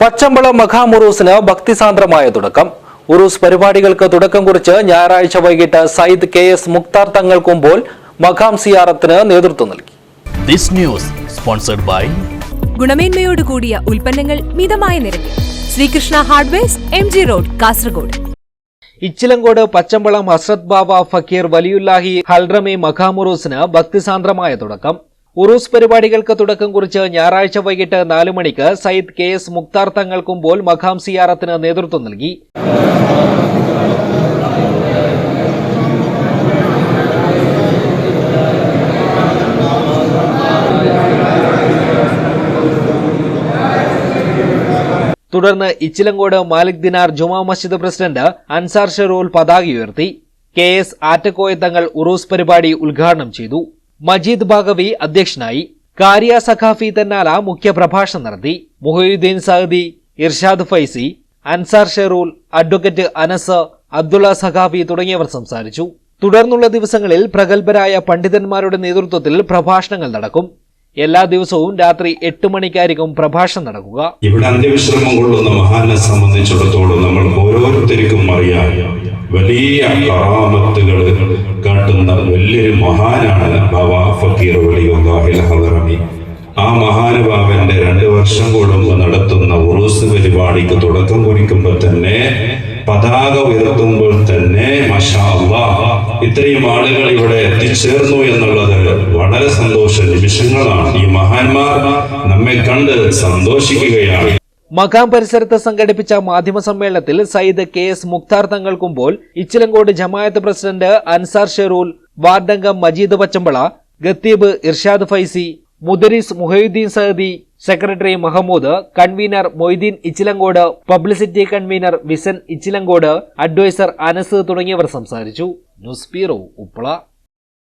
പച്ചമ്പളം മഖാമുറൂസിന് ഭക്തിസാന്ദ്രമായ തുടക്കം. ഉറൂസ് പരിപാടികൾക്ക് തുടക്കം കുറിച്ച് ഞായറാഴ്ച വൈകിട്ട് സയ്യിദ് KS മുക്താർ തങ്ങൾ കുമ്പോൾ മഖാം സിയാറത്തിന് നേതൃത്വം നൽകി. ദിസ് ന്യൂസ് സ്പോൺസർഡ് ബൈ ഗുണമേന്മയോട് കൂടിയ ഉൽപ്പന്നങ്ങൾ മിതമായ നിരക്കിൽ Sreekrishna hardwares MG road Kasaragod. Ichilangod Pachambalam Hazrat Baba ഫക്കീർ വലിയുല്ലാഹി ഹൽറമി മഖാമുറൂസിന് ഭക്തിസാന്ദ്രമായ തുടക്കം. ഉറൂസ് പരിപാടികൾക്ക് തുടക്കം കുറിച്ച് ഞായറാഴ്ച വൈകിട്ട് 4 മണിക്ക് സയ്യിദ് KS മുക്താർ തങ്ങൾ കുമ്പോൾ മഖാം സിയാറത്തിന് നേതൃത്വം നൽകി. തുടർന്ന് ഇച്ചിലങ്കോട് മാലിക് ദിനാർ ജുമാ മസ്ജിദ് പ്രസിഡന്റ് അൻസാർ ഷെറൂൽ പതാക ഉയർത്തി. KS ആറ്റക്കോയ തങ്ങൾ ഉറൂസ് പരിപാടി ഉദ്ഘാടനം ചെയ്തു. മജീദ് ബാഗവി അധ്യക്ഷനായി. കാരിയ സഖാഫി തന്നാല മുഖ്യപ്രഭാഷണം നടത്തി. മുഹയുദ്ദീൻ സഅദി, ഇർഷാദ് ഫൈസി, അൻസാർ ഷെറൂൽ, അഡ്വക്കേറ്റ് അനസ്, അബ്ദുള്ള സഖാഫി തുടങ്ങിയവർ സംസാരിച്ചു. തുടർന്നുള്ള ദിവസങ്ങളിൽ പ്രഗത്ഭരായ പണ്ഡിതന്മാരുടെ നേതൃത്വത്തിൽ പ്രഭാഷണങ്ങൾ നടക്കും. എല്ലാ ദിവസവും രാത്രി 8 മണിക്കായിരിക്കും പ്രഭാഷണം നടക്കുക. ഇവിടെ അന്ത്യവിശ്രമം കൊള്ളുന്ന മഹാനെ സംബന്ധിച്ചിടത്തോളം നമ്മൾ ഓരോരുത്തർക്കും അറിയാം, വലിയ കറാമത്തുകൾ കാട്ടുന്ന വലിയൊരു മഹാനാണ് ബാബ ഫക്കീർ വലിയുല്ലാഹിൽ ഹദറമി. ആ മഹാനുഭാവന്റെ 2 വർഷം കൂടുമ്പോൾ നടത്തുന്ന ഉറൂസ് പരിപാടിക്ക് തുടക്കം കുറിക്കുമ്പോൾ തന്നെ, പതാക ഉയർത്തുമ്പോൾ തന്നെ മാഷാ അല്ലാഹ് ഇത്രയും ആളുകൾ ഇവിടെ എത്തിച്ചേർന്നു എന്നുള്ളത് വളരെ സന്തോഷ നിമിഷങ്ങളാണ്. ഈ മഹാന്മാർ നമ്മെ കണ്ട് സന്തോഷിക്കുകയാണ്. മഖാം പരിസരത്ത് സംഘടിപ്പിച്ച മാധ്യമ സമ്മേളനത്തിൽ സയ്യിദ് KS മുക്താർ തങ്ങൾ കുമ്പോൾ, ഇച്ചിലങ്കോട് ജമാഅത്ത് പ്രസിഡന്റ് അൻസാർ ഷെറൂൽ, വാർഡംഗം മജീദ് പച്ചമ്പള, ഖത്തീബ് ഇർഷാദ് ഫൈസി, മുദരിസ് Muhyuddin Saadi, secretary Mahmood, convener Moideen Ichilangod, publicity convener Visan Ichilangod, adviser Anas തുടങ്ങിയവർ സംസാരിച്ചു. News bureau, Uppala.